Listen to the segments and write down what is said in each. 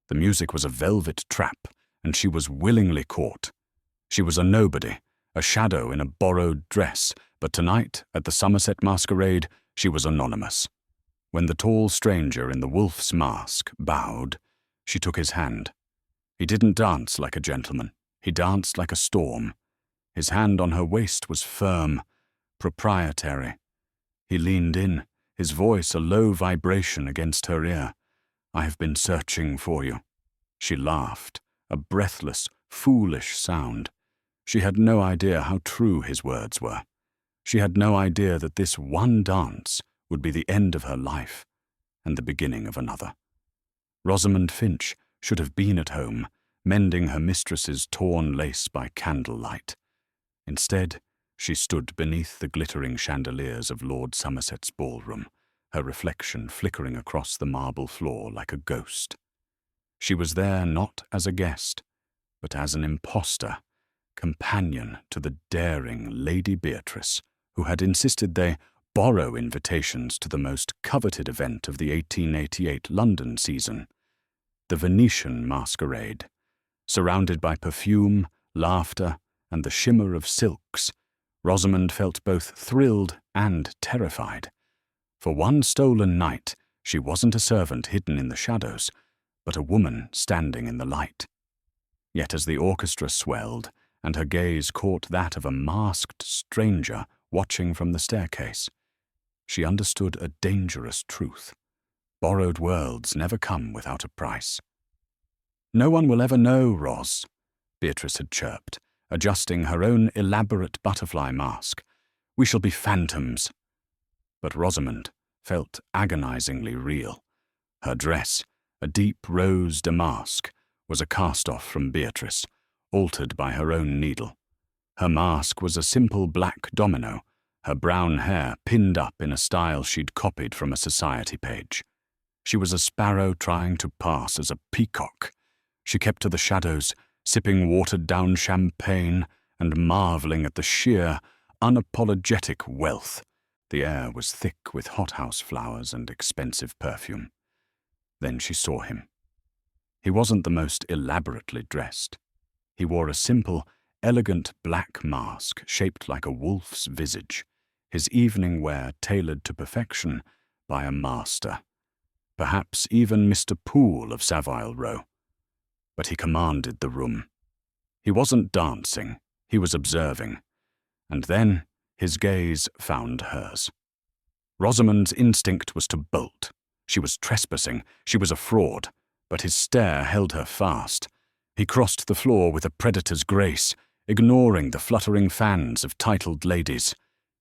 The music was a velvet trap, and she was willingly caught. She was a nobody, a shadow in a borrowed dress, but tonight, at the Somerset masquerade, she was anonymous. When the tall stranger in the wolf's mask bowed, she took his hand. He didn't dance like a gentleman. He danced like a storm. His hand on her waist was firm, proprietary. He leaned in, his voice a low vibration against her ear. "I have been searching for you." She laughed, a breathless, foolish sound. She had no idea how true his words were. She had no idea that this one dance would be the end of her life and the beginning of another. Rosamond Finch should have been at home, mending her mistress's torn lace by candlelight. Instead, she stood beneath the glittering chandeliers of Lord Somerset's ballroom, her reflection flickering across the marble floor like a ghost. She was there not as a guest, but as an impostor, companion to the daring Lady Beatrice, who had insisted they borrow invitations to the most coveted event of the 1888 London season, the Venetian masquerade. Surrounded by perfume, laughter, and the shimmer of silks, Rosamond felt both thrilled and terrified. For one stolen night, she wasn't a servant hidden in the shadows, but a woman standing in the light. Yet as the orchestra swelled, and her gaze caught that of a masked stranger watching from the staircase, she understood a dangerous truth. Borrowed worlds never come without a price. "No one will ever know, Ros," Beatrice had chirped, adjusting her own elaborate butterfly mask. "We shall be phantoms." But Rosamond felt agonizingly real. Her dress, a deep rose damask, was a cast-off from Beatrice, altered by her own needle. Her mask was a simple black domino, her brown hair pinned up in a style she'd copied from a society page. She was a sparrow trying to pass as a peacock. She kept to the shadows, sipping watered-down champagne and marveling at the sheer, unapologetic wealth. The air was thick with hothouse flowers and expensive perfume. Then she saw him. He wasn't the most elaborately dressed. He wore a simple, elegant black mask shaped like a wolf's visage, his evening wear tailored to perfection by a master, perhaps even Mr. Poole of Savile Row. But he commanded the room. He wasn't dancing, he was observing. And then his gaze found hers. Rosamond's instinct was to bolt. She was trespassing, she was a fraud, but his stare held her fast. He crossed the floor with a predator's grace, ignoring the fluttering fans of titled ladies.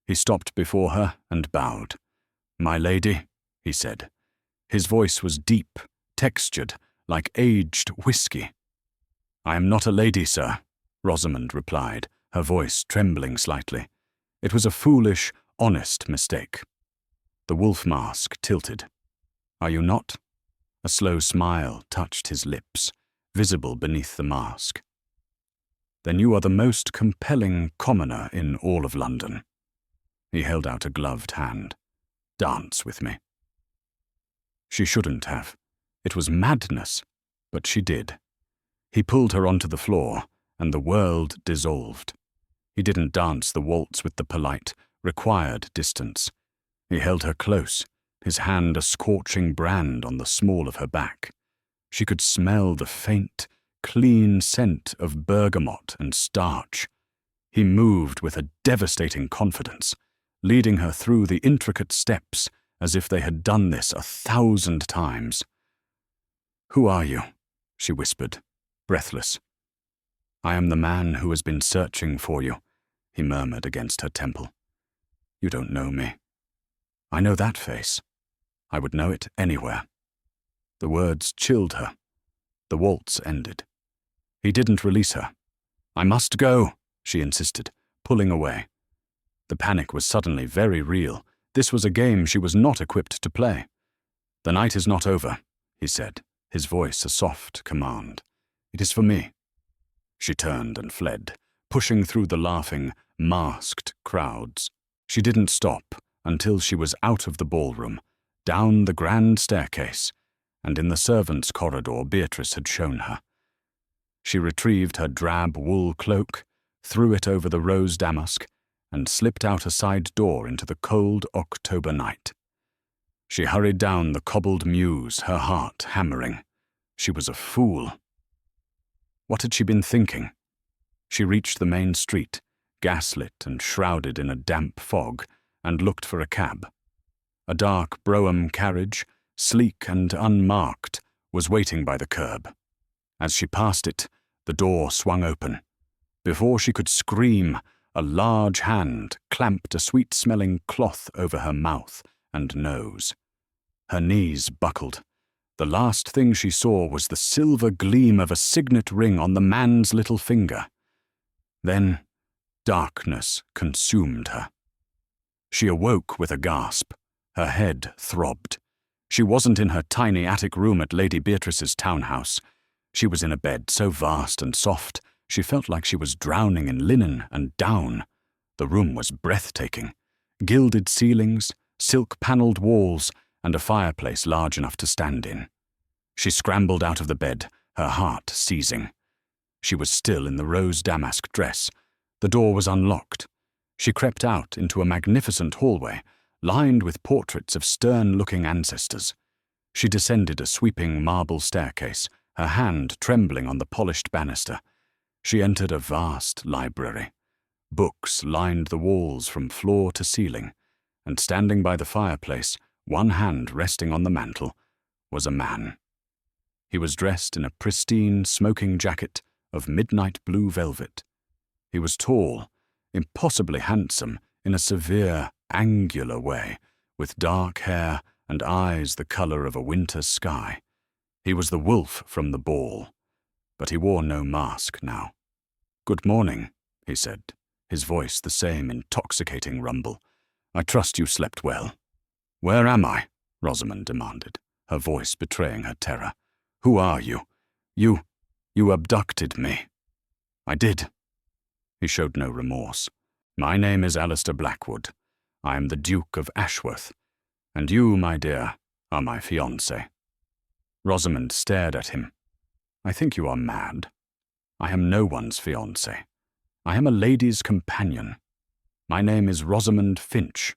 He stopped before her and bowed. "My lady," he said. His voice was deep, textured, like aged whiskey. "I am not a lady, sir," Rosamond replied, her voice trembling slightly. It was a foolish, honest mistake. The wolf mask tilted. "Are you not?" A slow smile touched his lips, visible beneath the mask. "Then you are the most compelling commoner in all of London." He held out a gloved hand. "Dance with me." She shouldn't have. It was madness, but she did. He pulled her onto the floor, and the world dissolved. He didn't dance the waltz with the polite, required distance. He held her close, his hand a scorching brand on the small of her back. She could smell the faint, clean scent of bergamot and starch. He moved with a devastating confidence, leading her through the intricate steps as if they had done this 1,000 times. "Who are you?" she whispered, breathless. "I am the man who has been searching for you," he murmured against her temple. "You don't know me." "I know that face. I would know it anywhere." The words chilled her. The waltz ended. He didn't release her. "I must go," she insisted, pulling away. The panic was suddenly very real. This was a game she was not equipped to play. "The night is not over," he said, his voice a soft command. "It is for me." She turned and fled, pushing through the laughing, masked crowds. She didn't stop until she was out of the ballroom, down the grand staircase, and in the servants' corridor Beatrice had shown her. She retrieved her drab wool cloak, threw it over the rose damask, and slipped out a side door into the cold October night. She hurried down the cobbled mews, her heart hammering. She was a fool. What had she been thinking? She reached the main street, gaslit and shrouded in a damp fog, and looked for a cab. A dark brougham carriage, sleek and unmarked, was waiting by the curb. As she passed it, the door swung open. Before she could scream, a large hand clamped a sweet-smelling cloth over her mouth and nose. Her knees buckled. The last thing she saw was the silver gleam of a signet ring on the man's little finger. Then darkness consumed her. She awoke with a gasp. Her head throbbed. She wasn't in her tiny attic room at Lady Beatrice's townhouse. She was in a bed so vast and soft, she felt like she was drowning in linen and down. The room was breathtaking. Gilded ceilings, silk-panelled walls, and a fireplace large enough to stand in. She scrambled out of the bed, her heart seizing. She was still in the rose damask dress. The door was unlocked. She crept out into a magnificent hallway, lined with portraits of stern-looking ancestors. She descended a sweeping marble staircase, her hand trembling on the polished banister. She entered a vast library. Books lined the walls from floor to ceiling, and standing by the fireplace, one hand resting on the mantel, was a man. He was dressed in a pristine smoking jacket of midnight blue velvet. He was tall, impossibly handsome in a severe, angular way, with dark hair and eyes the colour of a winter sky. He was the wolf from the ball, but he wore no mask now. "Good morning," he said, his voice the same intoxicating rumble. "I trust you slept well." "Where am I?" Rosamond demanded, her voice betraying her terror. "Who are you? You abducted me." "I did." He showed no remorse. "My name is Alistair Blackwood. I am the Duke of Ashworth, and you, my dear, are my fiancée." Rosamond stared at him. "I think you are mad. I am no one's fiancée. I am a lady's companion. My name is Rosamond Finch."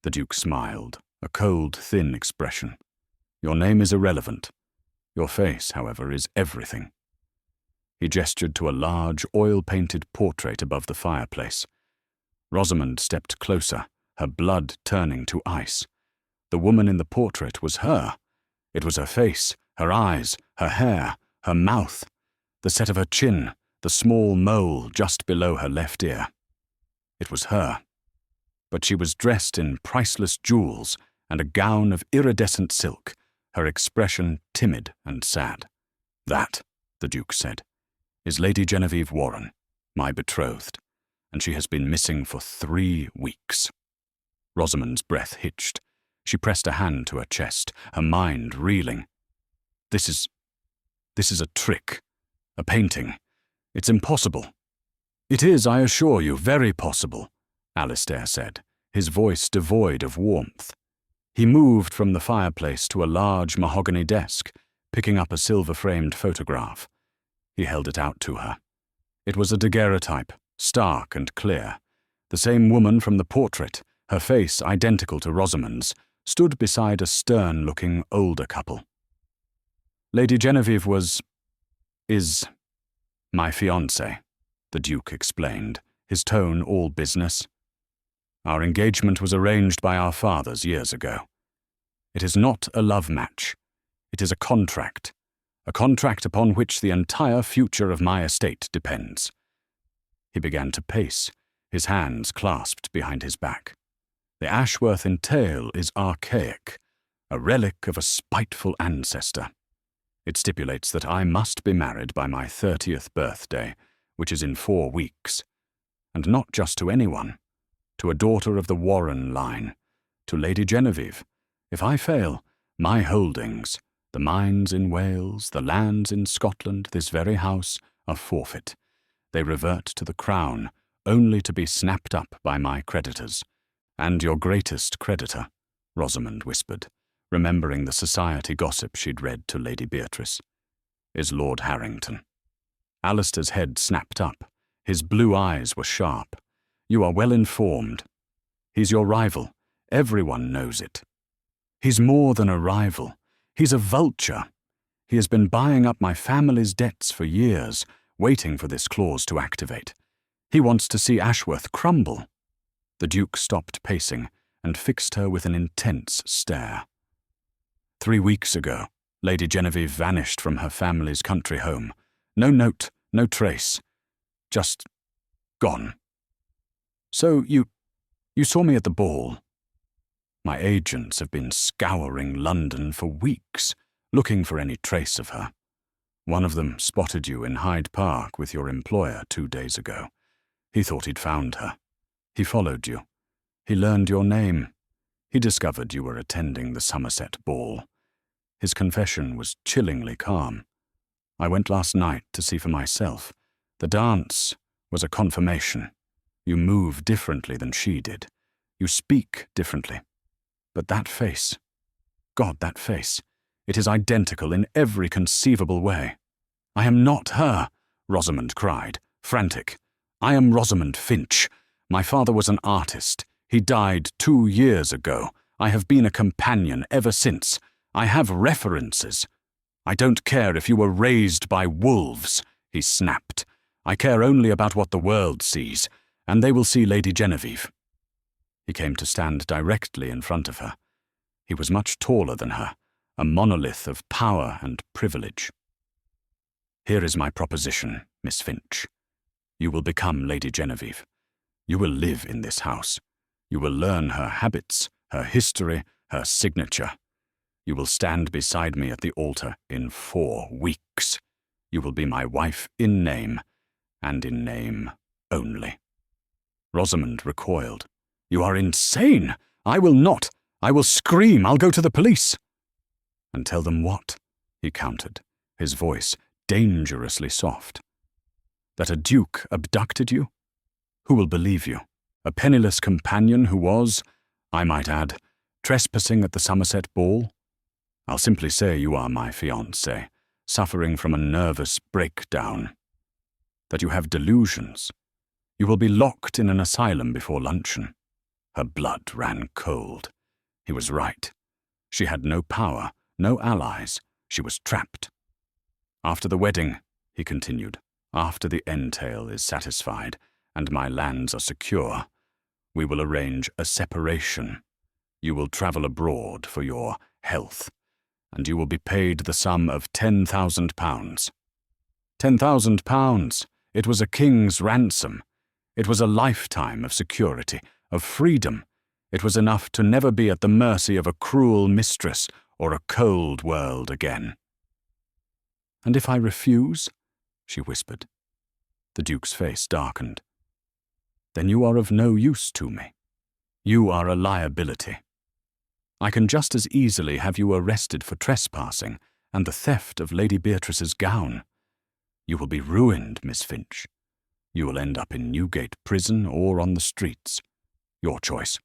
The Duke smiled, a cold, thin expression. "Your name is irrelevant. Your face, however, is everything." He gestured to a large, oil-painted portrait above the fireplace. Rosamond stepped closer, her blood turning to ice. The woman in the portrait was her. It was her face, her eyes, her hair, her mouth, the set of her chin, the small mole just below her left ear. It was her. But she was dressed in priceless jewels and a gown of iridescent silk, her expression timid and sad. "That," the Duke said, "is Lady Genevieve Warren, my betrothed, and she has been missing for 3 weeks." Rosamond's breath hitched. She pressed a hand to her chest, her mind reeling. This is a trick, a painting. It's impossible." "It is, I assure you, very possible," Alistair said, his voice devoid of warmth. He moved from the fireplace to a large mahogany desk, picking up a silver-framed photograph. He held it out to her. It was a daguerreotype, stark and clear. The same woman from the portrait, her face identical to Rosamond's, stood beside a stern-looking older couple. "Lady Genevieve is my fiancée," the Duke explained, his tone all business. "Our engagement was arranged by our fathers years ago. It is not a love match. It is a contract upon which the entire future of my estate depends." He began to pace, his hands clasped behind his back. "The Ashworth entail is archaic, a relic of a spiteful ancestor. It stipulates that I must be married by my 30th birthday, which is in 4 weeks. And not just to anyone. To a daughter of the Warren line. To Lady Genevieve. If I fail, my holdings, the mines in Wales, the lands in Scotland, this very house, are forfeit. They revert to the Crown, only to be snapped up by my creditors. And your greatest creditor," Rosamond whispered, remembering the society gossip she'd read to Lady Beatrice. "Is Lord Harrington." Alistair's head snapped up. His blue eyes were sharp. "You are well informed. He's your rival. Everyone knows it. He's more than a rival. He's a vulture. He has been buying up my family's debts for years, waiting for this clause to activate. He wants to see Ashworth crumble." The Duke stopped pacing and fixed her with an intense stare. 3 weeks ago, Lady Genevieve vanished from her family's country home. No note, no trace. Just gone. "So you saw me at the ball." "My agents have been scouring London for weeks, looking for any trace of her. One of them spotted you in Hyde Park with your employer 2 days ago. He thought he'd found her. He followed you. He learned your name. He discovered you were attending the Somerset ball. His confession was chillingly calm. I went last night to see for myself. The dance was a confirmation. You move differently than she did. You speak differently. But that face, God, that face, it is identical in every conceivable way." "I am not her," Rosamond cried, frantic. "I am Rosamond Finch. My father was an artist. He died 2 years ago. I have been a companion ever since. I have references. I don't care if you were raised by wolves," he snapped. "I care only about what the world sees, and they will see Lady Genevieve." He came to stand directly in front of her. He was much taller than her, a monolith of power and privilege. "Here is my proposition, Miss Finch. You will become Lady Genevieve. You will live in this house. You will learn her habits, her history, her signature. You will stand beside me at the altar in 4 weeks. You will be my wife in name, and in name only." Rosamond recoiled. "You are insane! I will not! I will scream! I'll go to the police!" "And tell them what?" he countered, his voice dangerously soft. "That a duke abducted you? Who will believe you? A penniless companion who was, I might add, trespassing at the Somerset ball? I'll simply say you are my fiancée, suffering from a nervous breakdown. That you have delusions. You will be locked in an asylum before luncheon." Her blood ran cold. He was right. She had no power, no allies. She was trapped. "After the wedding," he continued, "after the entail is satisfied and my lands are secure, we will arrange a separation. You will travel abroad for your health, and you will be paid the sum of £10,000. £10,000! It was a king's ransom. It was a lifetime of security, of freedom. It was enough to never be at the mercy of a cruel mistress or a cold world again." "And if I refuse?" she whispered. The Duke's face darkened. "Then you are of no use to me. You are a liability. I can just as easily have you arrested for trespassing and the theft of Lady Beatrice's gown. You will be ruined, Miss Finch. You will end up in Newgate prison or on the streets. Your choice."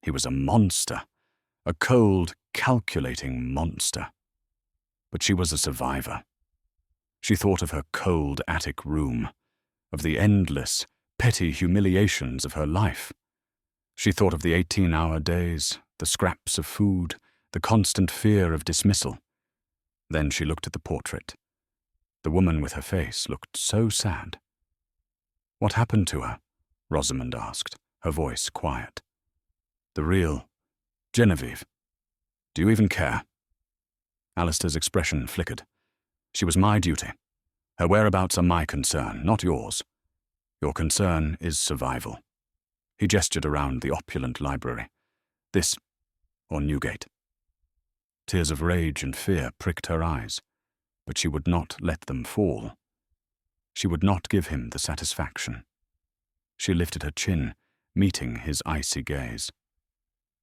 He was a monster, a cold, calculating monster. But she was a survivor. She thought of her cold attic room, of the endless, petty humiliations of her life. She thought of the 18-hour days, the scraps of food, the constant fear of dismissal. Then she looked at the portrait. The woman with her face looked so sad. "What happened to her?" Rosamond asked, her voice quiet. "The real Genevieve. Do you even care?" Alistair's expression flickered. "She was my duty. Her whereabouts are my concern, not yours. Your concern is survival." He gestured around the opulent library. "This, or Newgate." Tears of rage and fear pricked her eyes, but she would not let them fall. She would not give him the satisfaction. She lifted her chin, meeting his icy gaze.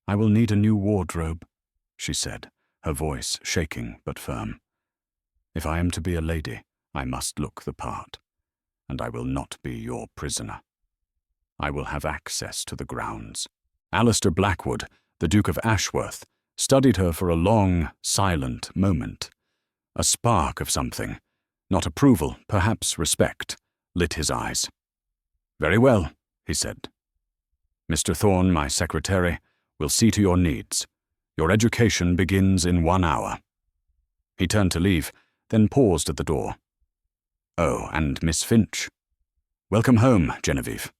"I will need a new wardrobe," she said, her voice shaking but firm. "If I am to be a lady, I must look the part, and I will not be your prisoner. I will have access to the grounds." Alistair Blackwood, the Duke of Ashworth, studied her for a long, silent moment. A spark of something, not approval, perhaps respect, lit his eyes. "Very well," he said. "Mr. Thorne, my secretary, will see to your needs. Your education begins in 1 hour." He turned to leave, then paused at the door. "Oh, and Miss Finch. Welcome home, Genevieve."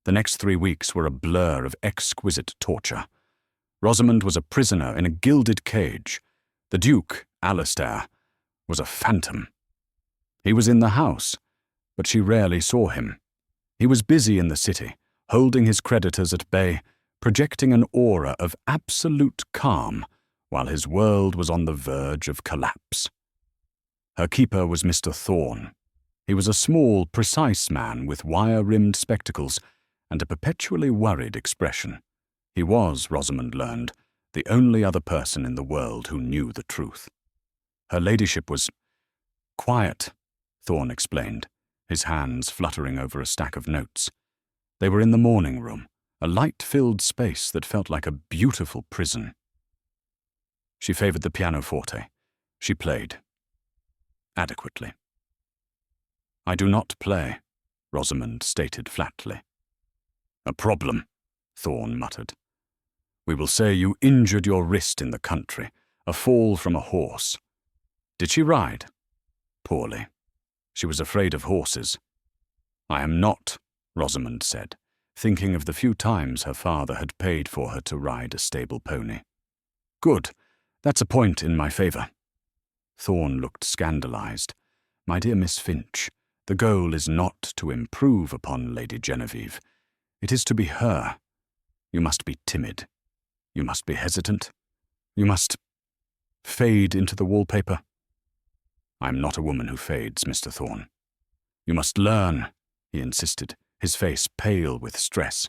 The next 3 weeks were a blur of exquisite torture. Rosamond was a prisoner in a gilded cage. The Duke, Alistair, was a phantom. He was in the house, but she rarely saw him. He was busy in the city, holding his creditors at bay, projecting an aura of absolute calm, while his world was on the verge of collapse. Her keeper was Mr. Thorne. He was a small, precise man with wire-rimmed spectacles and a perpetually worried expression. He was, Rosamond learned, the only other person in the world who knew the truth. Her ladyship was quiet, Thorne explained, his hands fluttering over a stack of notes. They were in the morning room, a light-filled space that felt like a beautiful prison. She favored the pianoforte. She played. Adequately. "I do not play," Rosamond stated flatly. "A problem," Thorne muttered. "We will say you injured your wrist in the country, a fall from a horse. Did she ride?" "Poorly. She was afraid of horses." "I am not," Rosamond said, thinking of the few times her father had paid for her to ride a stable pony. "Good. That's a point in my favor." Thorne looked scandalized. "My dear Miss Finch, the goal is not to improve upon Lady Genevieve. It is to be her. You must be timid. You must be hesitant. You must fade into the wallpaper." "I am not a woman who fades, Mr. Thorne." "You must learn," he insisted, his face pale with stress.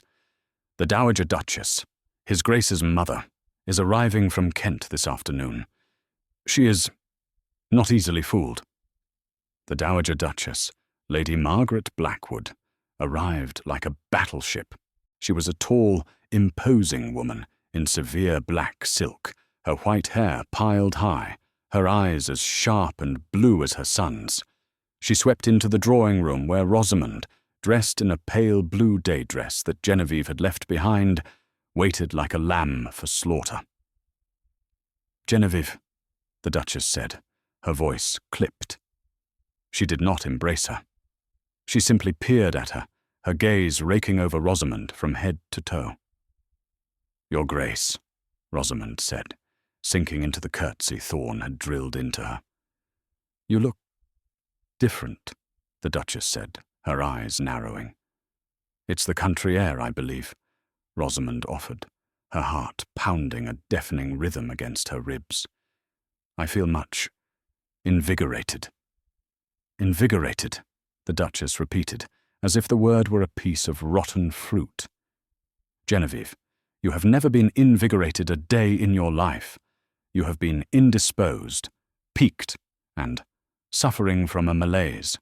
"The Dowager Duchess, His Grace's mother, is arriving from Kent this afternoon. She is not easily fooled." The Dowager Duchess, Lady Margaret Blackwood, arrived like a battleship. She was a tall, imposing woman in severe black silk, her white hair piled high, her eyes as sharp and blue as her son's. She swept into the drawing-room where Rosamond, dressed in a pale blue day dress that Genevieve had left behind, waited like a lamb for slaughter. "Genevieve," the Duchess said, her voice clipped. She did not embrace her. She simply peered at her, her gaze raking over Rosamond from head to toe. "Your Grace," Rosamond said, sinking into the curtsy Thorne had drilled into her. "You look different," the Duchess said, her eyes narrowing. "It's the country air, I believe," Rosamond offered, her heart pounding a deafening rhythm against her ribs. "I feel much invigorated." "Invigorated," the Duchess repeated, as if the word were a piece of rotten fruit. "Genevieve, you have never been invigorated a day in your life. You have been indisposed, piqued, and suffering from a malaise.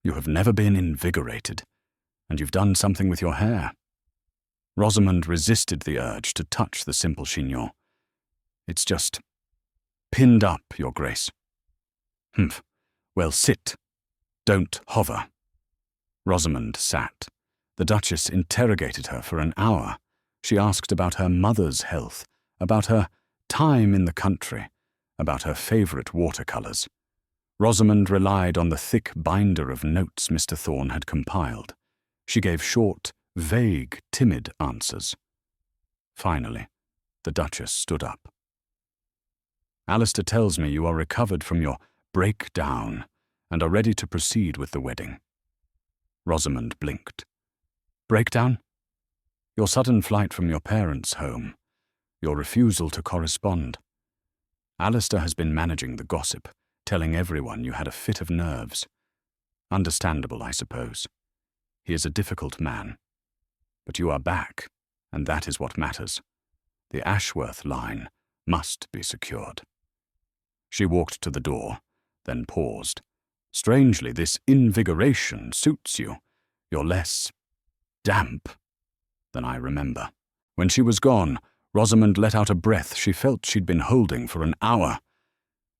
You have never been invigorated, and you've done something with your hair." Rosamond resisted the urge to touch the simple chignon. "It's just pinned up, Your Grace." "Humph. Well, sit. Don't hover." Rosamond sat. The Duchess interrogated her for an hour. She asked about her mother's health, about her time in the country, about her favorite watercolors. Rosamond relied on the thick binder of notes Mr. Thorne had compiled. She gave short, vague, timid answers. Finally, the Duchess stood up. "Alistair tells me you are recovered from your breakdown and are ready to proceed with the wedding." Rosamond blinked. "Breakdown?" "Your sudden flight from your parents' home. Your refusal to correspond. Alistair has been managing the gossip, telling everyone you had a fit of nerves. Understandable, I suppose. He is a difficult man. But you are back, and that is what matters. The Ashworth line must be secured." She walked to the door, then paused. "Strangely, this invigoration suits you. You're less damp than I remember." When she was gone, Rosamond let out a breath she felt she'd been holding for an hour.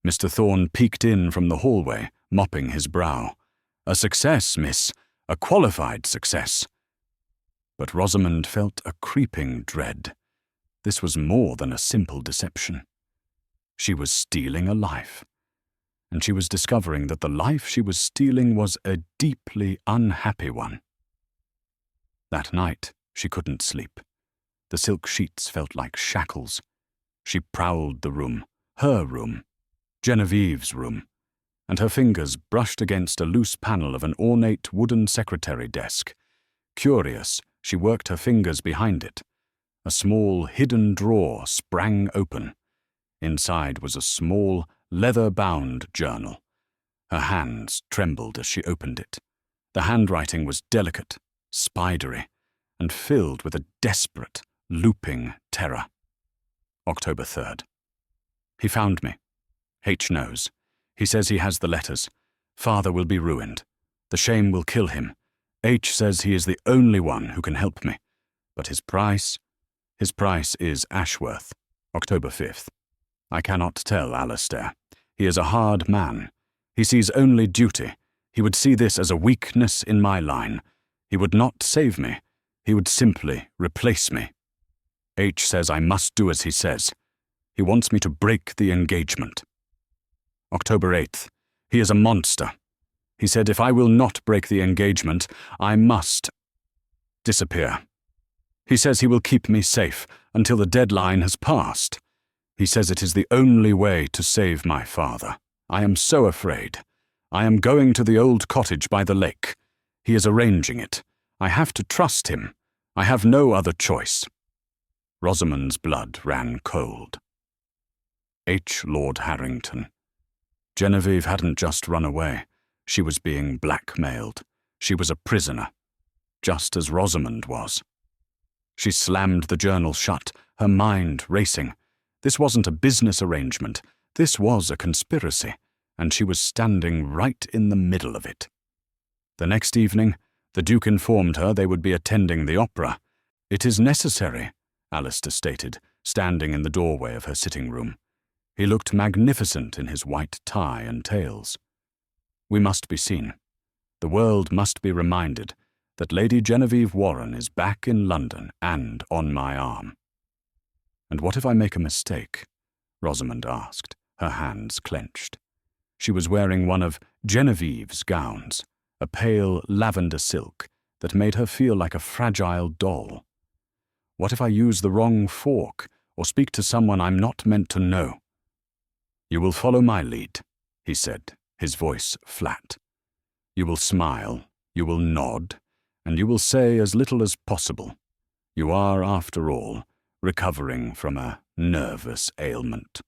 Mr. Thorne peeked in from the hallway, mopping his brow. "A success, miss. A qualified success." But Rosamond felt a creeping dread. This was more than a simple deception. She was stealing a life. And she was discovering that the life she was stealing was a deeply unhappy one. That night, she couldn't sleep. The silk sheets felt like shackles. She prowled the room, her room, Genevieve's room, and her fingers brushed against a loose panel of an ornate wooden secretary desk. Curious, she worked her fingers behind it. A small hidden drawer sprang open. Inside was a small, leather-bound journal. Her hands trembled as she opened it. The handwriting was delicate, spidery, and filled with a desperate, looping terror. October 3rd. He found me. H knows. He says he has the letters. Father will be ruined. The shame will kill him. H says he is the only one who can help me. But his price is Ashworth. October 5th. I cannot tell Alistair. He is a hard man. He sees only duty. He would see this as a weakness in my line. He would not save me. He would simply replace me. H says I must do as he says. He wants me to break the engagement. October 8th. He is a monster. He said if I will not break the engagement, I must disappear. He says he will keep me safe until the deadline has passed. He says it is the only way to save my father. I am so afraid. I am going to the old cottage by the lake. He is arranging it. I have to trust him. I have no other choice. Rosamond's blood ran cold. H. Lord Harrington. Genevieve hadn't just run away. She was being blackmailed. She was a prisoner, just as Rosamond was. She slammed the journal shut, her mind racing. This wasn't a business arrangement. This was a conspiracy, and she was standing right in the middle of it. The next evening, the Duke informed her they would be attending the opera. "It is necessary," Alistair stated, standing in the doorway of her sitting room. He looked magnificent in his white tie and tails. "We must be seen. The world must be reminded that Lady Genevieve Warren is back in London and on my arm." "And what if I make a mistake?" Rosamond asked, her hands clenched. She was wearing one of Genevieve's gowns, a pale lavender silk that made her feel like a fragile doll. "What if I use the wrong fork or speak to someone I'm not meant to know?" "You will follow my lead," he said, his voice flat. "You will smile, you will nod, and you will say as little as possible. You are, after all, recovering from a nervous ailment."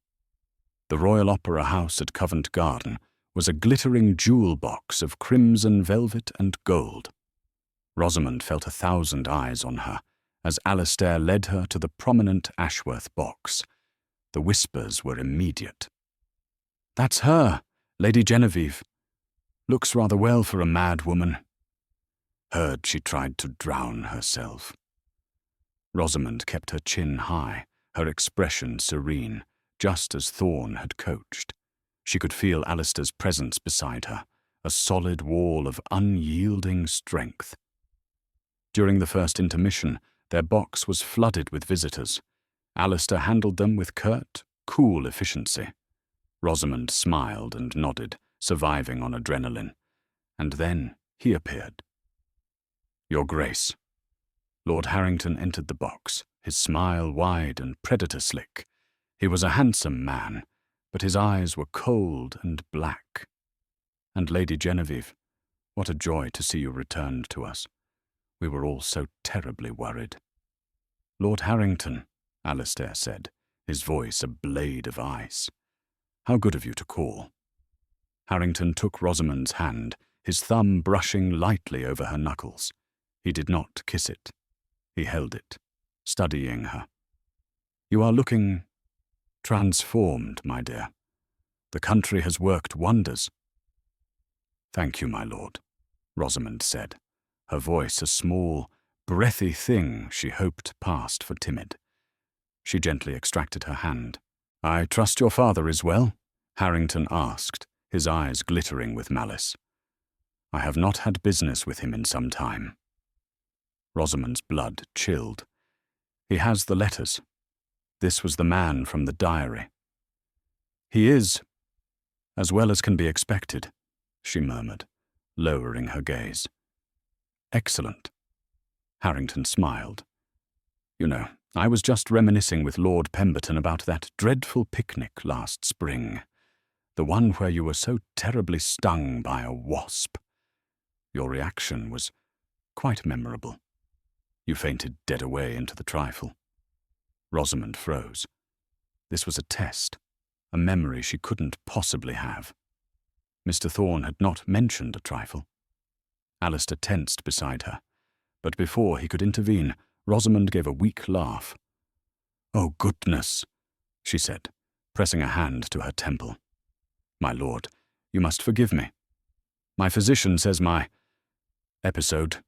The Royal Opera House at Covent Garden was a glittering jewel box of crimson velvet and gold. Rosamond felt 1,000 eyes on her as Alistair led her to the prominent Ashworth box. The whispers were immediate. "That's her, Lady Genevieve. Looks rather well for a mad woman." Heard she tried to drown herself. Rosamond kept her chin high, her expression serene, just as Thorne had coached. She could feel Alistair's presence beside her, a solid wall of unyielding strength. During the first intermission, their box was flooded with visitors. Alistair handled them with curt, cool efficiency. Rosamond smiled and nodded, surviving on adrenaline. And then he appeared. "Your Grace." Lord Harrington entered the box, his smile wide and predator-slick. He was a handsome man, but his eyes were cold and black. "And Lady Genevieve, what a joy to see you returned to us. We were all so terribly worried." "Lord Harrington," Alistair said, his voice a blade of ice. "How good of you to call." Harrington took Rosamond's hand, his thumb brushing lightly over her knuckles. He did not kiss it. He held it, studying her. "You are looking transformed, my dear. The country has worked wonders." "Thank you, my lord," Rosamond said, her voice a small, breathy thing she hoped passed for timid. She gently extracted her hand. "I trust your father is well?" Harrington asked, his eyes glittering with malice. "I have not had business with him in some time." Rosamond's blood chilled. "He has the letters. This was the man from the diary." "He is, as well as can be expected," she murmured, lowering her gaze. "Excellent." Harrington smiled. "You know, I was just reminiscing with Lord Pemberton about that dreadful picnic last spring, the one where you were so terribly stung by a wasp. Your reaction was quite memorable. You fainted dead away into the trifle." Rosamond froze. This was a test, a memory she couldn't possibly have. Mr. Thorne had not mentioned a trifle. Alistair tensed beside her, but before he could intervene, Rosamond gave a weak laugh. "Oh, goodness," she said, pressing a hand to her temple. "My lord, you must forgive me. My physician says my episode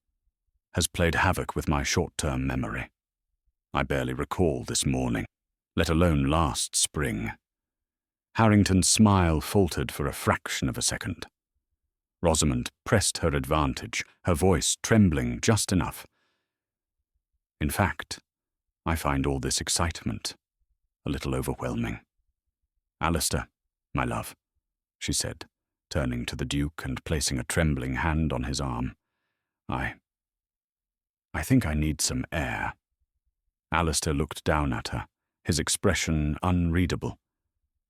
has played havoc with my short-term memory. I barely recall this morning, let alone last spring." Harrington's smile faltered for a fraction of a second. Rosamond pressed her advantage, her voice trembling just enough. "In fact, I find all this excitement a little overwhelming. Alistair, my love," she said, turning to the Duke and placing a trembling hand on his arm. I think I need some air." Alistair looked down at her, his expression unreadable,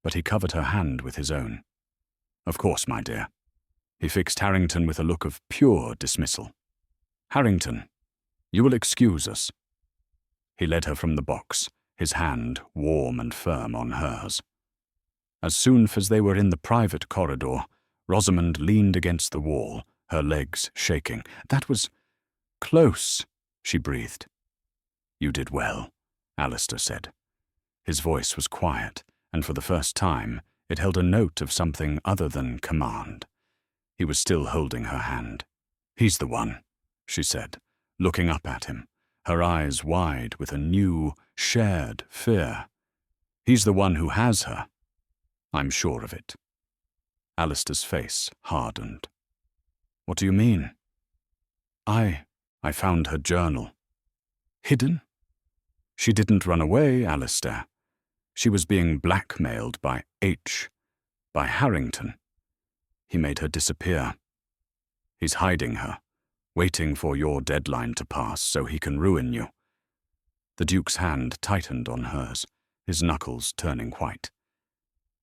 but he covered her hand with his own. "Of course, my dear." He fixed Harrington with a look of pure dismissal. "Harrington, you will excuse us." He led her from the box, his hand warm and firm on hers. As soon as they were in the private corridor, Rosamond leaned against the wall, her legs shaking. "That was close," she breathed. "You did well," Alistair said. His voice was quiet, and for the first time it held a note of something other than command. He was still holding her hand. "He's the one," she said, looking up at him, her eyes wide with a new, shared fear. "He's the one who has her. I'm sure of it." Alistair's face hardened. "What do you mean?" I found her journal." "Hidden?" "She didn't run away, Alistair. She was being blackmailed by Harrington. He made her disappear. He's hiding her, waiting for your deadline to pass so he can ruin you." The Duke's hand tightened on hers, his knuckles turning white.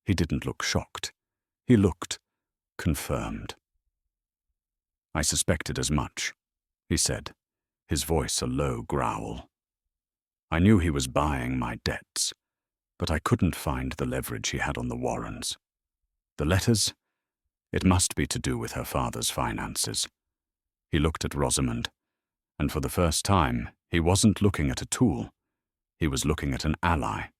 He didn't look shocked. He looked confirmed. "I suspected as much," he said, his voice a low growl. "I knew he was buying my debts, but I couldn't find the leverage he had on the Warrens. The letters? It must be to do with her father's finances." He looked at Rosamond, and for the first time, he wasn't looking at a tool. He was looking at an ally.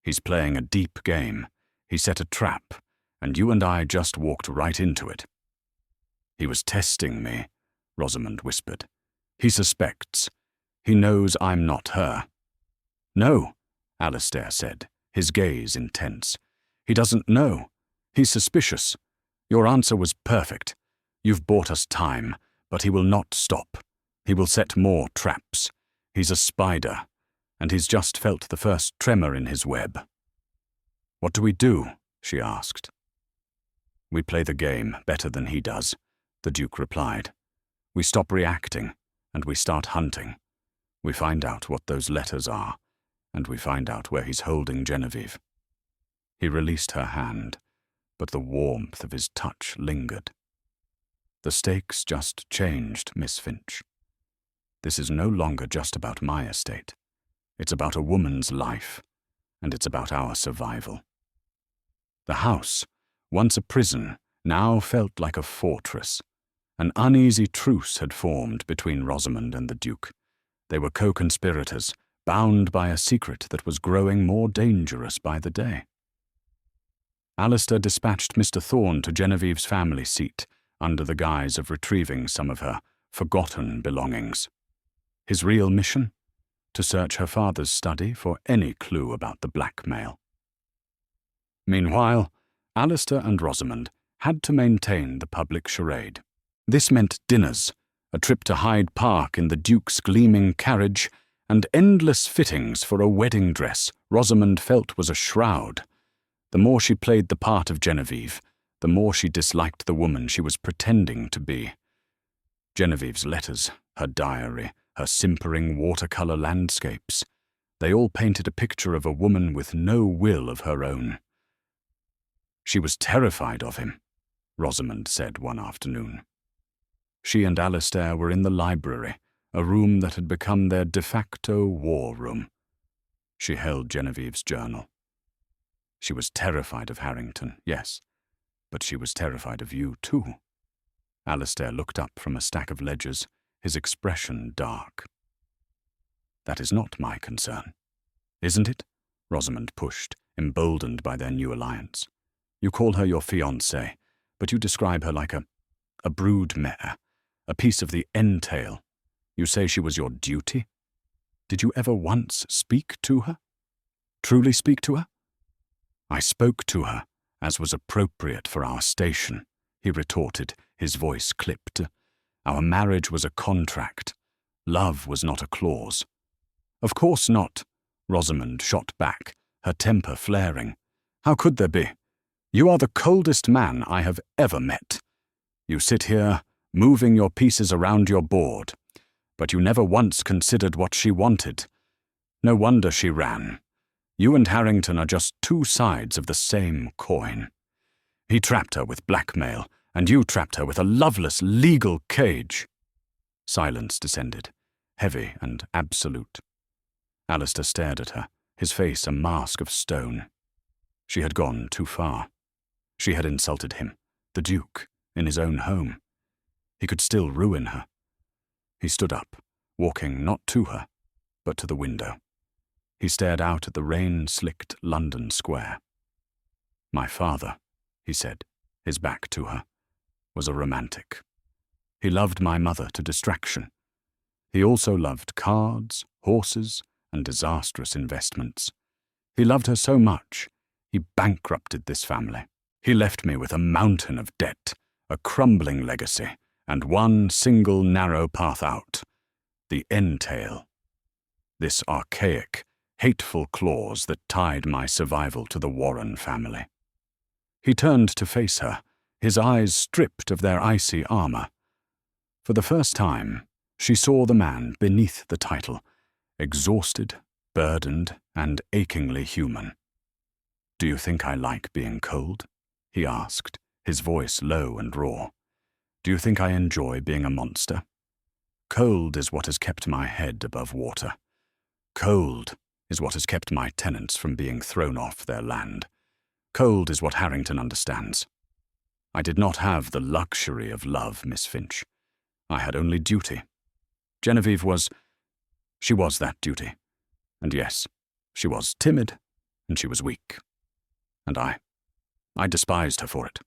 "He's playing a deep game. He set a trap, and you and I just walked right into it." "He was testing me," Rosamond whispered. "He suspects. He knows I'm not her." "No," Alistair said, his gaze intense. "He doesn't know. He's suspicious. Your answer was perfect. You've bought us time, but he will not stop. He will set more traps. He's a spider, and he's just felt the first tremor in his web." "What do we do?" she asked. "We play the game better than he does," the Duke replied. "We stop reacting, and we start hunting. We find out what those letters are, and we find out where he's holding Genevieve." He released her hand, but the warmth of his touch lingered. "The stakes just changed, Miss Finch. This is no longer just about my estate. It's about a woman's life, and it's about our survival." The house, once a prison, now felt like a fortress. An uneasy truce had formed between Rosamond and the Duke. They were co-conspirators, bound by a secret that was growing more dangerous by the day. Alistair dispatched Mr. Thorne to Genevieve's family seat under the guise of retrieving some of her forgotten belongings. His real mission? to search her father's study for any clue about the blackmail. Meanwhile, Alistair and Rosamond had to maintain the public charade. This meant dinners, a trip to Hyde Park in the Duke's gleaming carriage, and endless fittings for a wedding dress Rosamond felt was a shroud. The more she played the part of Genevieve, the more she disliked the woman she was pretending to be. Genevieve's letters, her diary, her simpering watercolour landscapes, they all painted a picture of a woman with no will of her own. She was terrified of him, Rosamond said one afternoon. She and Alistair were in the library, a room that had become their de facto war room. She held Genevieve's journal. She was terrified of Harrington, yes, but she was terrified of you too. Alistair looked up from a stack of ledgers, his expression dark. That is not my concern, isn't it? Rosamond pushed, emboldened by their new alliance. You call her your fiancée, but you describe her like a brood mare, a piece of the entail. You say she was your duty? Did you ever once speak to her? Truly speak to her? I spoke to her, as was appropriate for our station, he retorted, his voice clipped. Our marriage was a contract. Love was not a clause. Of course not, Rosamond shot back, her temper flaring. How could there be? You are the coldest man I have ever met. You sit here, moving your pieces around your board, but you never once considered what she wanted. No wonder she ran. You and Harrington are just two sides of the same coin. He trapped her with blackmail, and you trapped her with a loveless legal cage. Silence descended, heavy and absolute. Alistair stared at her, his face a mask of stone. She had gone too far. She had insulted him, the Duke, in his own home. He could still ruin her. He stood up, walking not to her, but to the window. He stared out at the rain-slicked London square. My father, he said, his back to her, was a romantic. He loved my mother to distraction. He also loved cards, horses, and disastrous investments. He loved her so much, he bankrupted this family. He left me with a mountain of debt, a crumbling legacy, and one single narrow path out, the entail. This archaic, hateful clause that tied my survival to the Warren family. He turned to face her, his eyes stripped of their icy armor. For the first time, she saw the man beneath the title, exhausted, burdened, and achingly human. Do you think I like being cold? He asked, his voice low and raw. Do you think I enjoy being a monster? Cold is what has kept my head above water. Cold is what has kept my tenants from being thrown off their land. Cold is what Harrington understands. I did not have the luxury of love, Miss Finch. I had only duty. Genevieve was that duty. And yes, she was timid, and she was weak. And I despised her for it.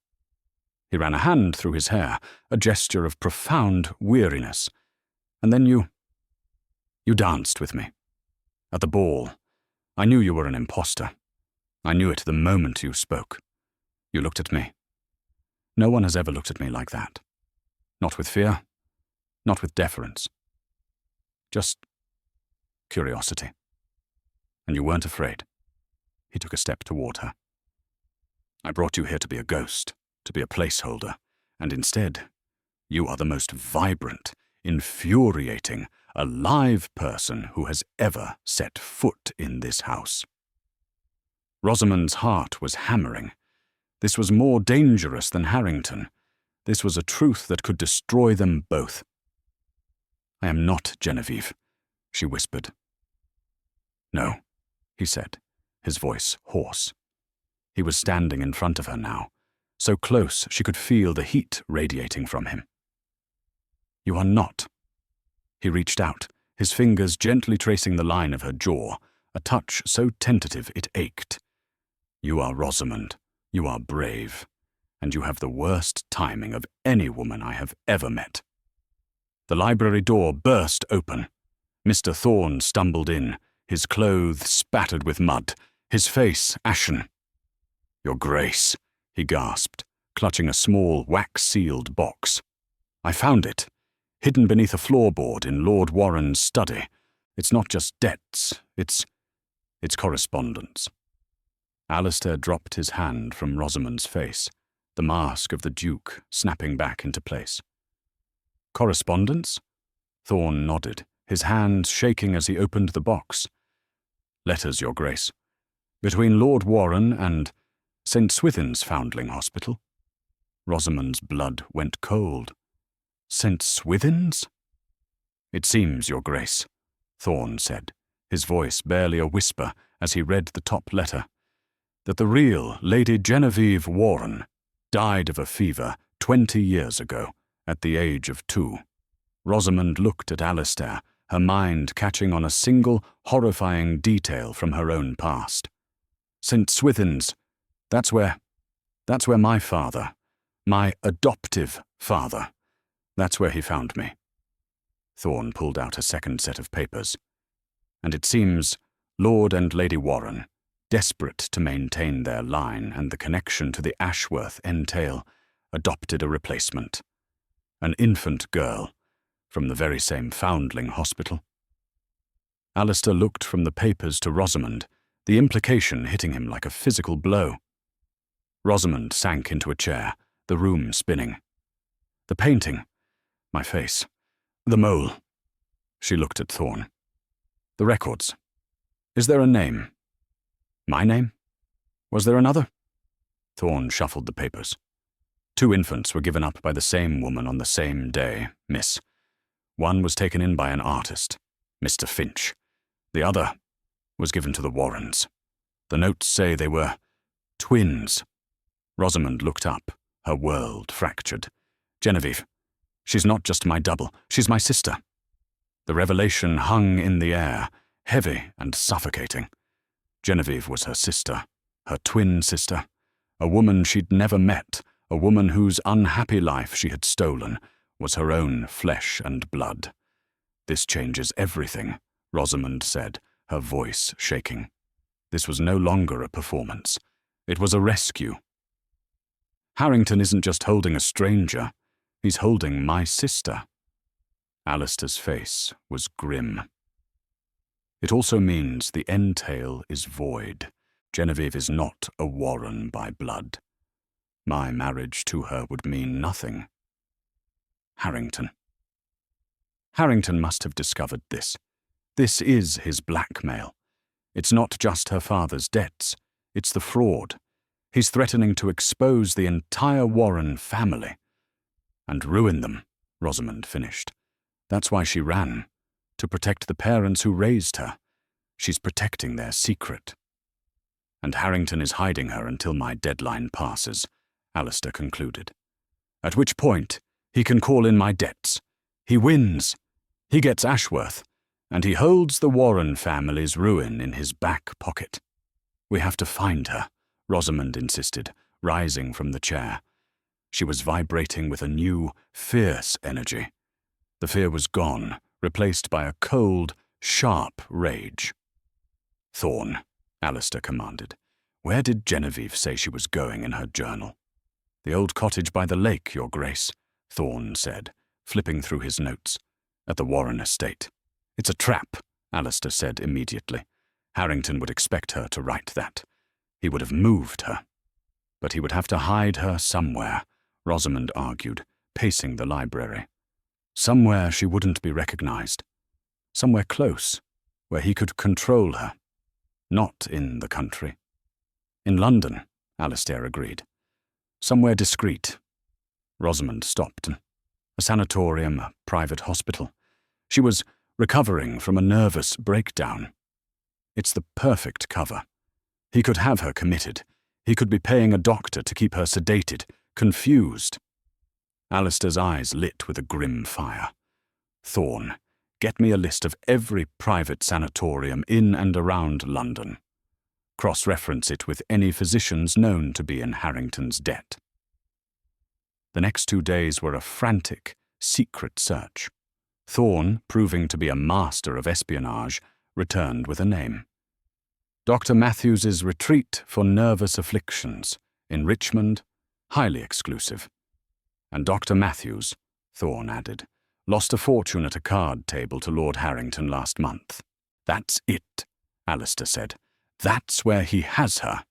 He ran a hand through his hair, a gesture of profound weariness. And then you danced with me. At the ball, I knew you were an imposter. I knew it the moment you spoke. You looked at me. No one has ever looked at me like that. Not with fear, not with deference. Just curiosity. And you weren't afraid. He took a step toward her. I brought you here to be a ghost, to be a placeholder, and instead, you are the most vibrant, infuriating, alive person who has ever set foot in this house. Rosamond's heart was hammering. This was more dangerous than Harrington. This was a truth that could destroy them both. I am not Genevieve, she whispered. No, he said, his voice hoarse. He was standing in front of her now, so close she could feel the heat radiating from him. You are not. He reached out, his fingers gently tracing the line of her jaw, a touch so tentative it ached. You are Rosamond. You are brave. And you have the worst timing of any woman I have ever met. The library door burst open. Mr. Thorne stumbled in, his clothes spattered with mud, his face ashen. "Your Grace," he gasped, clutching a small wax-sealed box. "I found it, hidden beneath a floorboard in Lord Warren's study. It's not just debts, it's correspondence." Alistair dropped his hand from Rosamond's face, the mask of the Duke snapping back into place. "Correspondence?" Thorne nodded, his hand shaking as he opened the box. "Letters, Your Grace. Between Lord Warren and St. Swithin's Foundling Hospital." Rosamond's blood went cold. "St. Swithin's?" "It seems, Your Grace," Thorne said, his voice barely a whisper as he read the top letter, "that the real Lady Genevieve Warren died of a fever 20 years ago, at the age of 2. Rosamond looked at Alistair, her mind catching on a single, horrifying detail from her own past. "St. Swithin's, that's where my father, my adoptive father, that's where he found me." Thorne pulled out a second set of papers. "And it seems Lord and Lady Warren, desperate to maintain their line and the connection to the Ashworth entail, adopted a replacement. An infant girl, from the very same Foundling Hospital." Alistair looked from the papers to Rosamond, the implication hitting him like a physical blow. Rosamond sank into a chair, the room spinning. "The painting, my face, the mole." She looked at Thorne. "The records. Is there a name?" "My name? Was there another?" Thorne shuffled the papers. "2 infants were given up by the same woman on the same day, miss. One was taken in by an artist, Mr. Finch. The other was given to the Warrens. The notes say they were twins." Rosamond looked up, her world fractured. "Genevieve, she's not just my double, she's my sister." The revelation hung in the air, heavy and suffocating. Genevieve was her sister, her twin sister, a woman she'd never met, a woman whose unhappy life she had stolen was her own flesh and blood. "This changes everything," Rosamond said, her voice shaking. This was no longer a performance. It was a rescue. "Harrington isn't just holding a stranger, he's holding my sister." Alistair's face was grim. "It also means the entail is void. Genevieve is not a Warren by blood. My marriage to her would mean nothing." Harrington. Harrington must have discovered this. This is his blackmail. It's not just her father's debts, it's the fraud. He's threatening to expose the entire Warren family. "And ruin them," Rosamond finished. "That's why she ran. To protect the parents who raised her. She's protecting their secret." "And Harrington is hiding her until my deadline passes," Alistair concluded. "At which point, he can call in my debts. He wins. He gets Ashworth, and he holds the Warren family's ruin in his back pocket." "We have to find her," Rosamond insisted, rising from the chair. She was vibrating with a new, fierce energy. The fear was gone, replaced by a cold, sharp rage. "Thorne," Alistair commanded, "where did Genevieve say she was going in her journal?" "The old cottage by the lake, Your Grace," Thorne said, flipping through his notes. "At the Warren estate." "It's a trap," Alistair said immediately. "Harrington would expect her to write that. He would have moved her. But he would have to hide her somewhere," Rosamond argued, pacing the library. "Somewhere she wouldn't be recognized. Somewhere close, where he could control her. Not in the country." "In London," Alistair agreed. "Somewhere discreet." Rosamond stopped. A sanatorium, a private hospital. She was recovering from a nervous breakdown. It's the perfect cover. He could have her committed. He could be paying a doctor to keep her sedated, confused. Alistair's eyes lit with a grim fire. "Thorne, get me a list of every private sanatorium in and around London. Cross-reference it with any physicians known to be in Harrington's debt." The next 2 days were a frantic, secret search. Thorne, proving to be a master of espionage, returned with a name. Dr. Matthews's Retreat for Nervous Afflictions, in Richmond, highly exclusive. And Dr. Matthews, Thorne added, lost a fortune at a card table to Lord Harrington last month. That's it, Alistair said. That's where he has her.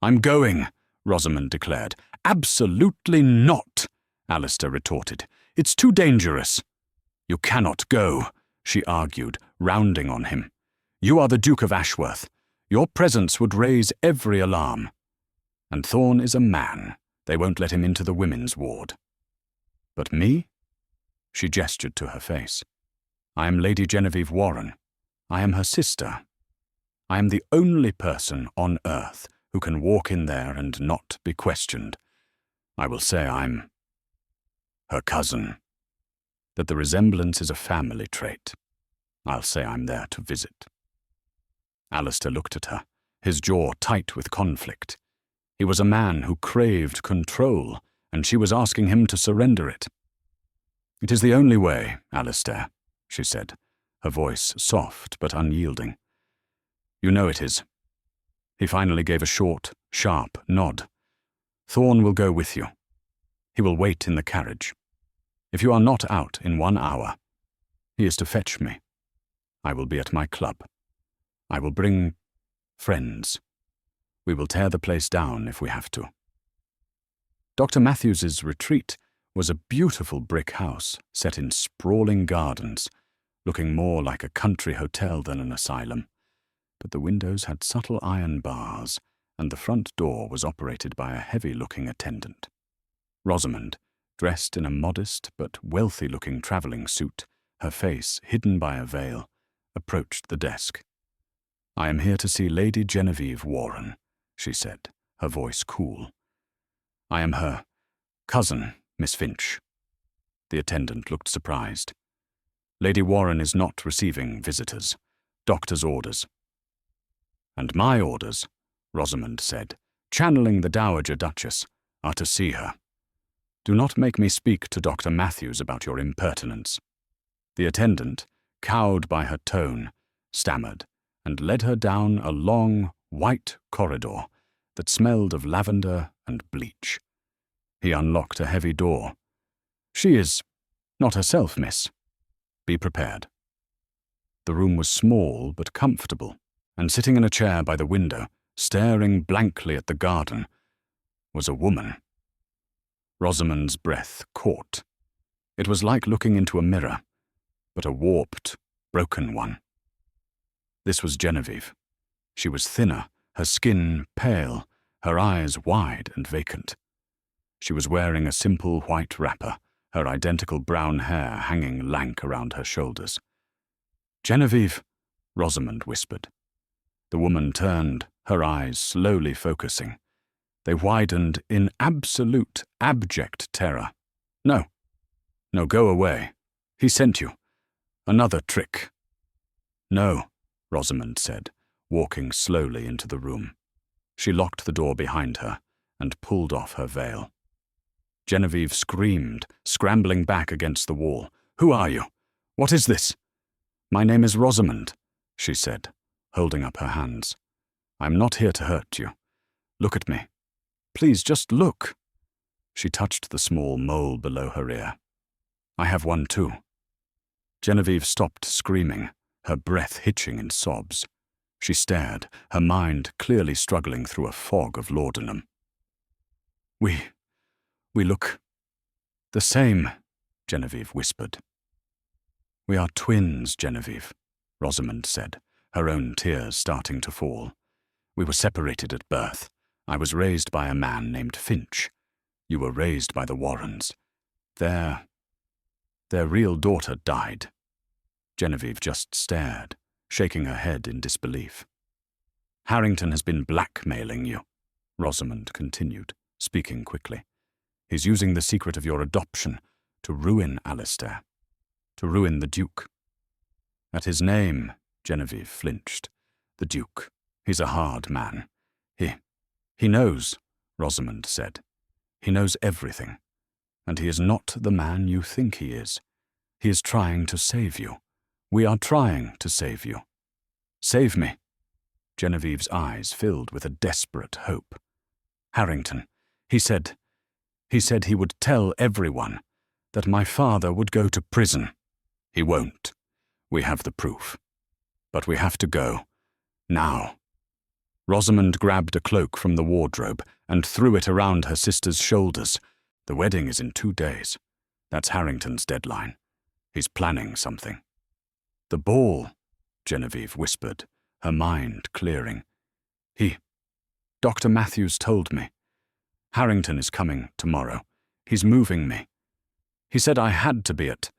I'm going, Rosamond declared. Absolutely not, Alistair retorted. It's too dangerous. You cannot go, she argued, rounding on him. You are the Duke of Ashworth. Your presence would raise every alarm. And Thorne is a man. They won't let him into the women's ward. But me? She gestured to her face. I am Lady Genevieve Warren. I am her sister. I am the only person on earth who can walk in there and not be questioned. I will say I'm her cousin. That the resemblance is a family trait. I'll say I'm there to visit. Alistair looked at her, his jaw tight with conflict. He was a man who craved control, and she was asking him to surrender it. It is the only way, Alistair, she said, her voice soft but unyielding. You know it is. He finally gave a short, sharp nod. Thorne will go with you. He will wait in the carriage. If you are not out in 1 hour, he is to fetch me. I will be at my club. I will bring friends. We will tear the place down if we have to. Dr. Matthews's Retreat was a beautiful brick house set in sprawling gardens, looking more like a country hotel than an asylum. But the windows had subtle iron bars, and the front door was operated by a heavy-looking attendant. Rosamond, dressed in a modest but wealthy-looking travelling suit, her face hidden by a veil, approached the desk. I am here to see Lady Genevieve Warren, she said, her voice cool. I am her cousin, Miss Finch. The attendant looked surprised. Lady Warren is not receiving visitors. Doctor's orders. And my orders, Rosamond said, channeling the Dowager Duchess, are to see her. Do not make me speak to Dr. Matthews about your impertinence. The attendant, cowed by her tone, stammered and led her down a long, white corridor that smelled of lavender and bleach. He unlocked a heavy door. She is not herself, miss. Be prepared. The room was small but comfortable, and sitting in a chair by the window, staring blankly at the garden, was a woman. Rosamond's breath caught. It was like looking into a mirror, but a warped, broken one. This was Genevieve. She was thinner, her skin pale, her eyes wide and vacant. She was wearing a simple white wrapper, her identical brown hair hanging lank around her shoulders. Genevieve, Rosamond whispered. The woman turned, her eyes slowly focusing. They widened in absolute, abject terror. No, go away. He sent you. Another trick. No, Rosamond said, walking slowly into the room. She locked the door behind her and pulled off her veil. Genevieve screamed, scrambling back against the wall. Who are you? What is this? My name is Rosamond, she said, holding up her hands. I'm not here to hurt you. Look at me. Please, just look. She touched the small mole below her ear. I have one too. Genevieve stopped screaming, her breath hitching in sobs. She stared, her mind clearly struggling through a fog of laudanum. We look the same, Genevieve whispered. We are twins, Genevieve, Rosamond said, her own tears starting to fall. We were separated at birth. I was raised by a man named Finch. You were raised by the Warrens. Their real daughter died. Genevieve just stared, shaking her head in disbelief. Harrington has been blackmailing you, Rosamond continued, speaking quickly. He's using the secret of your adoption to ruin Alistair, to ruin the Duke. At his name, Genevieve flinched. The Duke. He's a hard man. He knows, Rosamond said. He knows everything. And he is not the man you think he is. He is trying to save you. We are trying to save you. Save me." Genevieve's eyes filled with a desperate hope. "Harrington, he said he would tell everyone that my father would go to prison. He won't. We have the proof. But we have to go. Now." Rosamond grabbed a cloak from the wardrobe and threw it around her sister's shoulders. "The wedding is in 2 days. That's Harrington's deadline. He's planning something." "The ball," Genevieve whispered, her mind clearing. Dr. Matthews told me. Harrington is coming tomorrow. He's moving me. He said I had to be at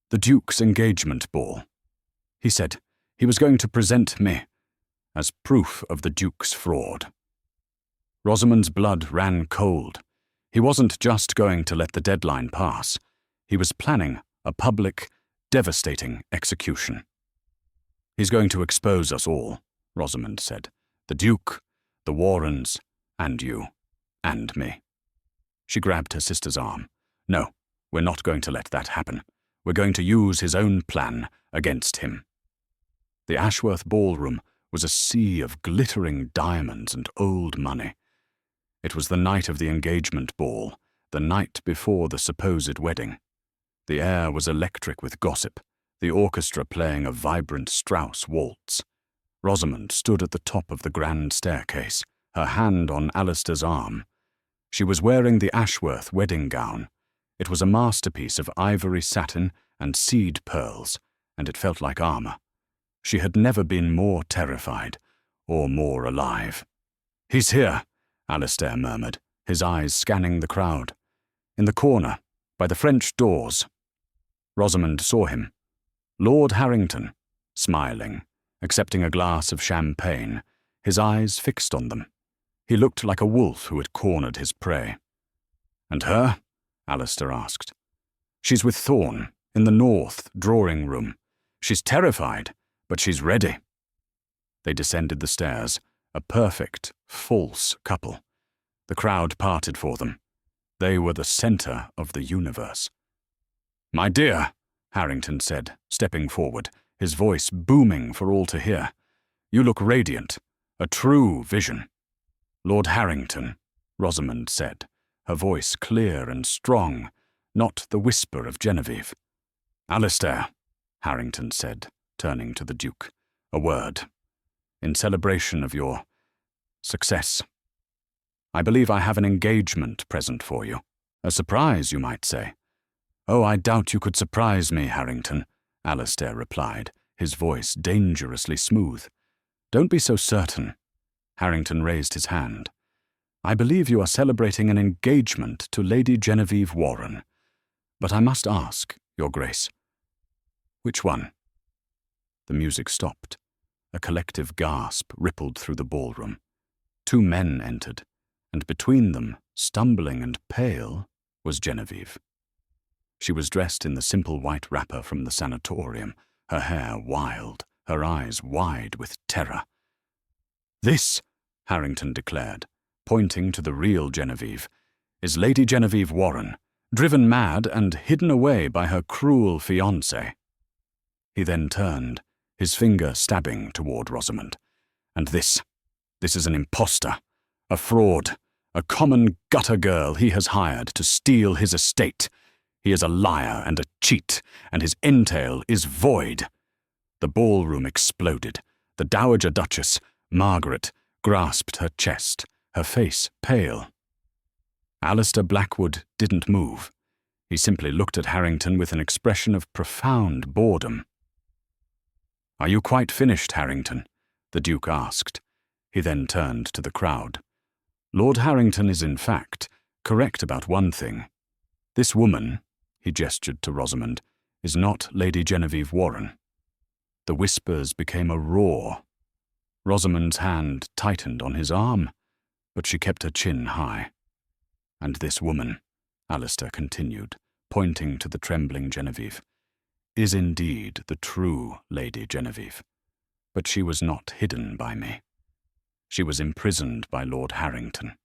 the Duke's engagement ball. He said he was going to present me as proof of the Duke's fraud." Rosamond's blood ran cold. He wasn't just going to let the deadline pass. He was planning a public, devastating execution. "He's going to expose us all," Rosamond said. "The Duke, the Warrens, and you, and me." She grabbed her sister's arm. "No, we're not going to let that happen. We're going to use his own plan against him." The Ashworth ballroom was a sea of glittering diamonds and old money. It was the night of the engagement ball, the night before the supposed wedding. The air was electric with gossip, the orchestra playing a vibrant Strauss waltz. Rosamond stood at the top of the grand staircase, her hand on Alistair's arm. She was wearing the Ashworth wedding gown. It was a masterpiece of ivory satin and seed pearls, and it felt like armor. She had never been more terrified, or more alive. "He's here," Alistair murmured, his eyes scanning the crowd. "In the corner, by the French doors." Rosamond saw him. Lord Harrington, smiling, accepting a glass of champagne, his eyes fixed on them. He looked like a wolf who had cornered his prey. "And her?" Alistair asked. "She's with Thorne, in the north drawing room. She's terrified, but she's ready." They descended the stairs, a perfect, false couple. The crowd parted for them. They were the center of the universe. "My dear," Harrington said, stepping forward, his voice booming for all to hear. "You look radiant, a true vision." "Lord Harrington," Rosamond said, her voice clear and strong, not the whisper of Genevieve. "Alistair," Harrington said, turning to the Duke, "a word. In celebration of your success. I believe I have an engagement present for you. A surprise, you might say." "Oh, I doubt you could surprise me, Harrington," Alistair replied, his voice dangerously smooth. "Don't be so certain." Harrington raised his hand. "I believe you are celebrating an engagement to Lady Genevieve Warren. But I must ask, Your Grace." "Which one?" The music stopped. A collective gasp rippled through the ballroom. 2 men entered, and between them, stumbling and pale, was Genevieve. She was dressed in the simple white wrapper from the sanatorium, her hair wild, her eyes wide with terror. "This," Harrington declared, pointing to the real Genevieve, "is Lady Genevieve Warren, driven mad and hidden away by her cruel fiancé." He then turned, his finger stabbing toward Rosamond. "And this is an impostor, a fraud, a common gutter girl he has hired to steal his estate. He is a liar and a cheat, and his entail is void." The ballroom exploded. The Dowager Duchess, Margaret, grasped her chest, her face pale. Alistair Blackwood didn't move. He simply looked at Harrington with an expression of profound boredom. "Are you quite finished, Harrington?" the Duke asked. He then turned to the crowd. "Lord Harrington is, in fact, correct about one thing. This woman," he gestured to Rosamond, "is not Lady Genevieve Warren." The whispers became a roar. Rosamond's hand tightened on his arm, but she kept her chin high. "And this woman," Alistair continued, pointing to the trembling Genevieve, "is indeed the true Lady Genevieve. But she was not hidden by me. She was imprisoned by Lord Harrington."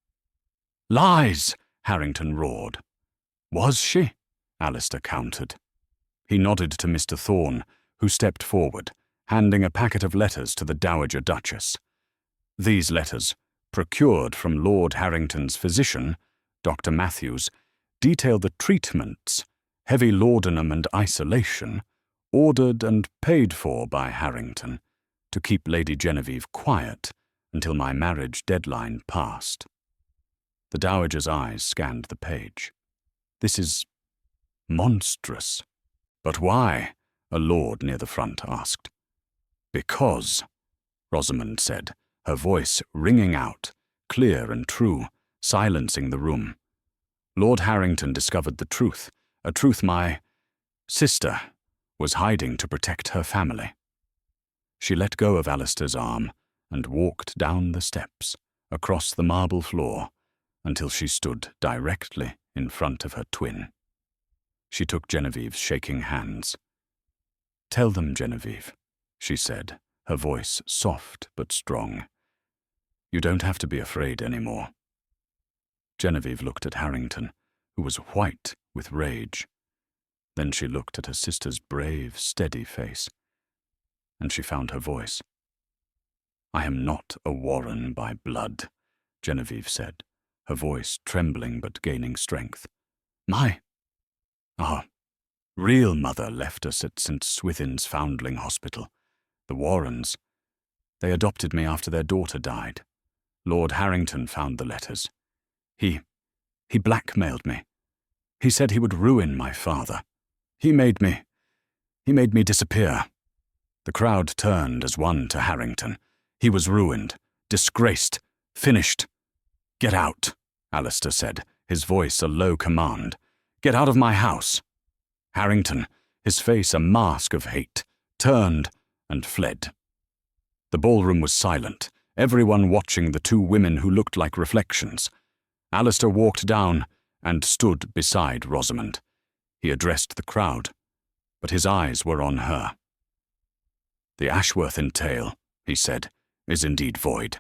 "Lies!" Harrington roared. "Was she?" Alistair countered. He nodded to Mr. Thorne, who stepped forward, handing a packet of letters to the Dowager Duchess. These letters, procured from Lord Harrington's physician, Dr. Matthews, detail the treatments, heavy laudanum and isolation, ordered and paid for by Harrington, to keep Lady Genevieve quiet until my marriage deadline passed. The Dowager's eyes scanned the page. This is monstrous. But why? A lord near the front asked. Because, Rosamond said, her voice ringing out, clear and true, silencing the room. Lord Harrington discovered the truth, a truth my sister was hiding to protect her family. She let go of Alistair's arm and walked down the steps, across the marble floor, until she stood directly in front of her twin. She took Genevieve's shaking hands. "Tell them, Genevieve," she said, her voice soft but strong. "You don't have to be afraid anymore." Genevieve looked at Harrington, who was white with rage. Then she looked at her sister's brave, steady face, and she found her voice. "I am not a Warren by blood," Genevieve said, her voice trembling but gaining strength. Our real mother left us at St. Swithin's Foundling Hospital. The Warrens. They adopted me after their daughter died. Lord Harrington found the letters. He blackmailed me. He said he would ruin my father. He made me disappear." The crowd turned as one to Harrington. He was ruined, disgraced, finished. "Get out," Alistair said, his voice a low command. "Get out of my house." Harrington, his face a mask of hate, turned and fled. The ballroom was silent, everyone watching the two women who looked like reflections. Alistair walked down and stood beside Rosamond. He addressed the crowd, but his eyes were on her. "The Ashworth entail," he said, "is indeed void.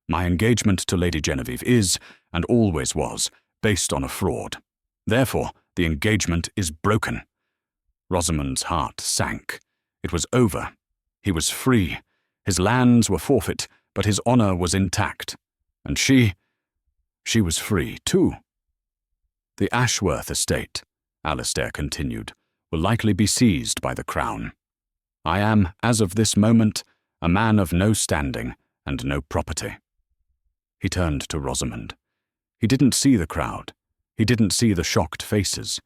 My engagement to Lady Genevieve is, and always was, based on a fraud. Therefore, the engagement is broken." Rosamond's heart sank. It was over. He was free. His lands were forfeit, but his honor was intact. And she was free, too. "The Ashworth estate," Alistair continued, "will likely be seized by the Crown. I am, as of this moment, a man of no standing and no property." He turned to Rosamond. He didn't see the crowd. He didn't see the shocked faces.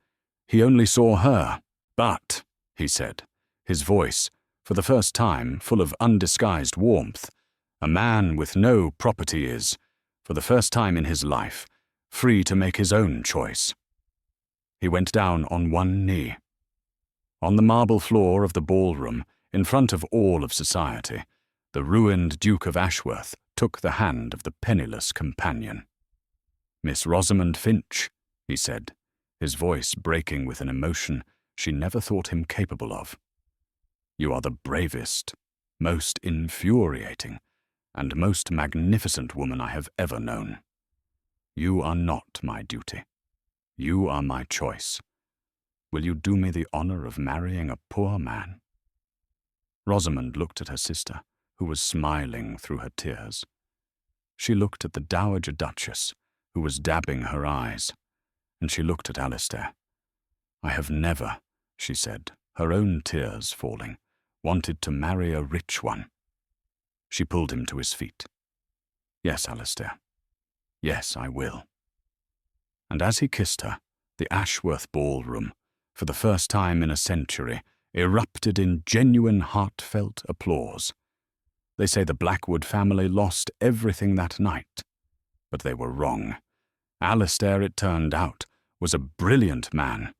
He only saw her. "But," he said, his voice, for the first time, full of undisguised warmth, "a man with no property is, for the first time in his life, free to make his own choice." He went down on one knee. On the marble floor of the ballroom, in front of all of society, the ruined Duke of Ashworth took the hand of the penniless companion. "Miss Rosamond Finch," he said, his voice breaking with an emotion she never thought him capable of. "You are the bravest, most infuriating, and most magnificent woman I have ever known. You are not my duty. You are my choice. Will you do me the honor of marrying a poor man?" Rosamond looked at her sister, who was smiling through her tears. She looked at the Dowager Duchess, who was dabbing her eyes, and she looked at Alistair. "I have never," she said, her own tears falling, "wanted to marry a rich one." She pulled him to his feet. "Yes, Alistair. Yes, I will." And as he kissed her, the Ashworth ballroom, for the first time in a century, erupted in genuine heartfelt applause. They say the Blackwood family lost everything that night, but they were wrong. Alistair, it turned out, was a brilliant man.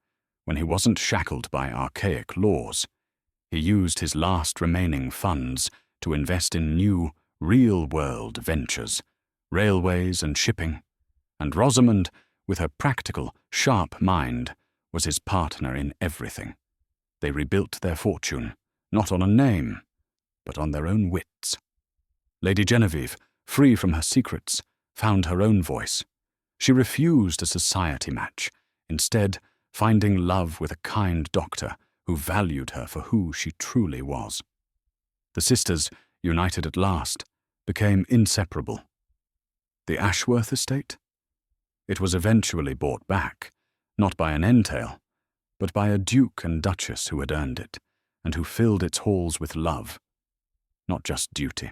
When he wasn't shackled by archaic laws, he used his last remaining funds to invest in new, real-world ventures, railways and shipping, and Rosamond, with her practical, sharp mind, was his partner in everything. They rebuilt their fortune, not on a name, but on their own wits. Lady Genevieve, free from her secrets, found her own voice. She refused a society match, instead finding love with a kind doctor who valued her for who she truly was. The sisters, united at last, became inseparable. The Ashworth estate? It was eventually bought back, not by an entail, but by a duke and duchess who had earned it, and who filled its halls with love, not just duty.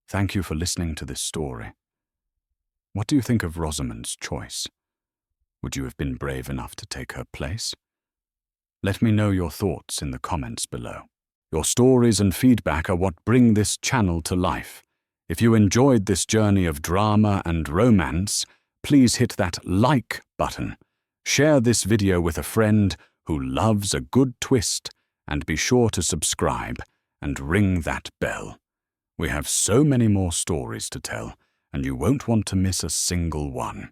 Thank you for listening to this story. What do you think of Rosamond's choice? Would you have been brave enough to take her place? Let me know your thoughts in the comments below. Your stories and feedback are what bring this channel to life. If you enjoyed this journey of drama and romance, please hit that like button. Share this video with a friend who loves a good twist, and be sure to subscribe and ring that bell. We have so many more stories to tell, and you won't want to miss a single one.